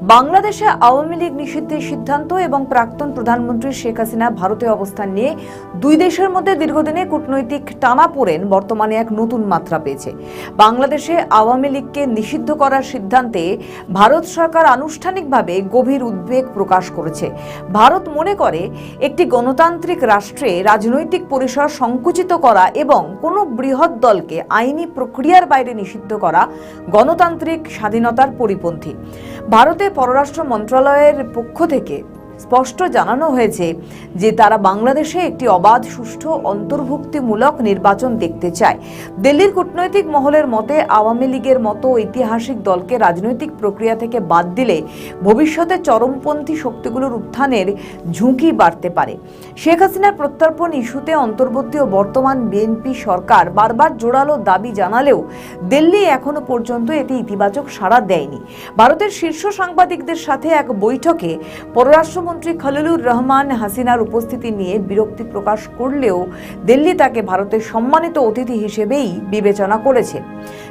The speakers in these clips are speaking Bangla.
বাংলাদেশে আওয়ামী লীগ নিষিদ্ধের সিদ্ধান্ত এবং প্রাক্তন প্রধানমন্ত্রী শেখ হাসিনা ভারতে অবস্থান নিয়ে দুই দেশের মধ্যে দীর্ঘদিনের কূটনৈতিক টানাপোড়েন বর্তমানে এক নতুন মাত্রা পেয়েছে। বাংলাদেশে আওয়ামী লীগকে নিষিদ্ধ করার সিদ্ধান্তে ভারত সরকার আনুষ্ঠানিকভাবে গভীর উদ্বেগ প্রকাশ করেছে। ভারত মনে করে একটি গণতান্ত্রিক রাষ্ট্রে রাজনৈতিক পরিসর সংকুচিত করা এবং কোনো বৃহৎ দলকে আইনি প্রক্রিয়ার বাইরে নিষিদ্ধ করা গণতান্ত্রিক স্বাধীনতার পরিপন্থী। ভারতে পররাষ্ট্র মন্ত্রণালয়ের পক্ষ থেকে স্পষ্ট জানানো হয়েছে যে তারা বাংলাদেশে একটি অবাধ, সুষ্ঠু, অন্তর্ভুক্তিমূলক নির্বাচন দেখতে চায়। দিল্লির কূটনৈতিক মহলের মতে আওয়ামী লীগের মতো ঐতিহাসিক দলকে রাজনৈতিক প্রক্রিয়া থেকে বাদ দিলে ভবিষ্যতে চরমপন্থী শক্তিগুলোর উত্থানের ঝুঁকি বাড়তে পারে। শেখ হাসিনার প্রত্যর্পণ ইস্যুতে অন্তর্বর্তী ও বর্তমান বিএনপি সরকার বারবার জোরালো দাবি জানালেও দিল্লি এখনো পর্যন্ত এতে ইতিবাচক সাড়া দেয়নি। ভারতের শীর্ষ সাংবাদিকদের সাথে এক বৈঠকে পররাষ্ট্র মন্ত্রী খলিলুর রহমান হাসিনার উপস্থিতি নিয়ে বিরক্তি প্রকাশ করলেও দিল্লি তাকে ভারতের সম্মানিত অতিথি হিসেবেই বিবেচনা করেছে।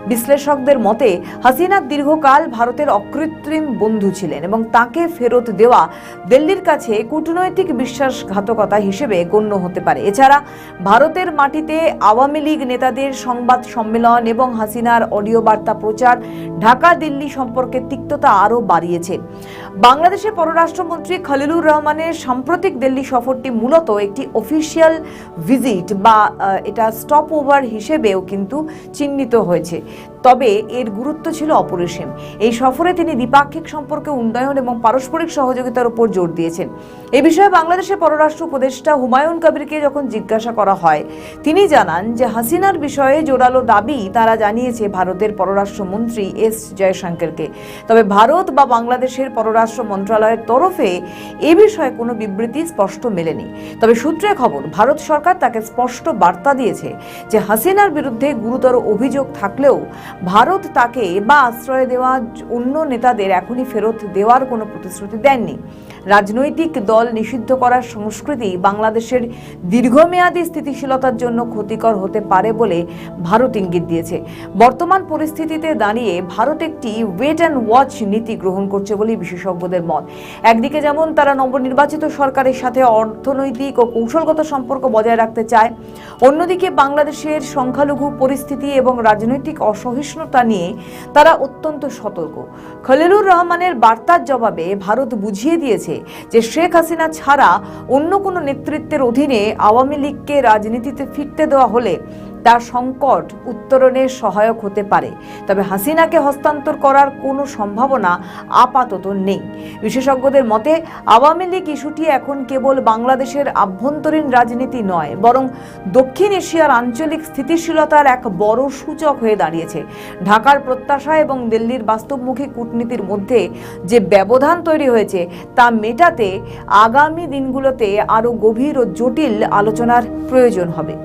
বিশ্লেষকদের মতে হাসিনা দীর্ঘকাল ভারতের অকৃত্রিম বন্ধু ছিলেন এবং তাকে ফেরত দেওয়া দিল্লির কাছে কূটনৈতিক বিশ্বাসঘাতকতা হিসেবে গণ্য হতে পারে। এছাড়া ভারতের মাটিতে আওয়ামী লীগ নেতাদের সংবাদ সম্মেলন এবং হাসিনার অডিও বার্তা প্রচার ঢাকা দিল্লি সম্পর্কে তিক্ততা আরও বাড়িয়েছে। বাংলাদেশের পররাষ্ট্রমন্ত্রী খলিলুর রহমানের সাম্প্রতিক দিল্লি সফরটি মূলত একটি অফিসিয়াল ভিজিট বা এটা স্টপ ওভার হিসেবেও কিন্তু চিহ্নিত হয়েছে, তবে এর গুরুত্ব ছিল অপরিসীম। এই সফরে তিনি দ্বিপাক্ষিক সম্পর্কে উন্নয়ন এবং পারস্পরিক সহযোগিতার উপর জোর দিয়েছেন। এ বিষয়ে বাংলাদেশের পররাষ্ট্র উপদেষ্টা হুমায়ুন কবিরকে যখন জিজ্ঞাসা করা হয়, তিনি জানান যে হাসিনার বিষয়ে জোরালো দাবি তারা জানিয়েছে ভারতের পররাষ্ট্রমন্ত্রী এস জয়শঙ্করকে, তবে ভারত বা বাংলাদেশের পররাষ্ট্র মন্ত্রণালয়ের তরফে এ বিষয়ে কোনো বিবৃতি স্পষ্ট মেলেনি। তবে সূত্রে খবর, ভারত সরকার তাকে স্পষ্ট বার্তা দিয়েছে যে হাসিনার বিরুদ্ধে গুরুতর অভিযোগ থাকলেও ভারত তাকে বা আশ্রয় দেওয়া অন্য নেতাদের এখনই ফেরত দেওয়ার কোনো প্রতিশ্রুতি দেননি। রাজনৈতিক দল নিষিদ্ধ করার সংস্কৃতি বাংলাদেশের দীর্ঘমেয়াদী স্থিতিশীলতার জন্য ক্ষতিকর হতে পারে বলে ভারত ইঙ্গিত দিয়েছে। বর্তমান পরিস্থিতিতে দাঁড়িয়ে ভারত একটি ওয়েট অ্যান্ড ওয়াচ নীতি গ্রহণ করছে বলে বিশেষজ্ঞদের মত। একদিকে যেমন তারা নবনির্বাচিত সরকারের সাথে অর্থনৈতিক ও কৌশলগত সম্পর্ক বজায় রাখতে চায়, অন্যদিকে বাংলাদেশের সংখ্যালঘু পরিস্থিতি এবং রাজনৈতিক অসহিষ্ণুতা নিয়ে তারা অত্যন্ত সতর্ক। খলিলুর রহমানের বার্তার জবাবে ভারত বুঝিয়ে দিয়েছে যে শেখ হাসিনা ছাড়া অন্য কোনো নেতৃত্বের অধীনে আওয়ামী লীগকে রাজনীতিতে ফিরতে দেওয়া হলে তার সংকট উত্তরণে সহায়ক হতে পারে, তবে হাসিনাকে হস্তান্তর করার কোনো সম্ভাবনা আপাতত নেই। বিশেষজ্ঞদের মতে আওয়ামী লীগ ইস্যুটি এখন কেবল বাংলাদেশের আভ্যন্তরীণ রাজনীতি নয়, বরং দক্ষিণ এশিয়ার আঞ্চলিক স্থিতিশীলতার এক বড় সূচক হয়ে দাঁড়িয়েছে। ঢাকার প্রত্যাশা এবং দিল্লির বাস্তবমুখী কূটনীতির মধ্যে যে ব্যবধান তৈরি হয়েছে তা মেটাতে আগামী দিনগুলোতে আরও গভীর ও জটিল আলোচনার প্রয়োজন হবে।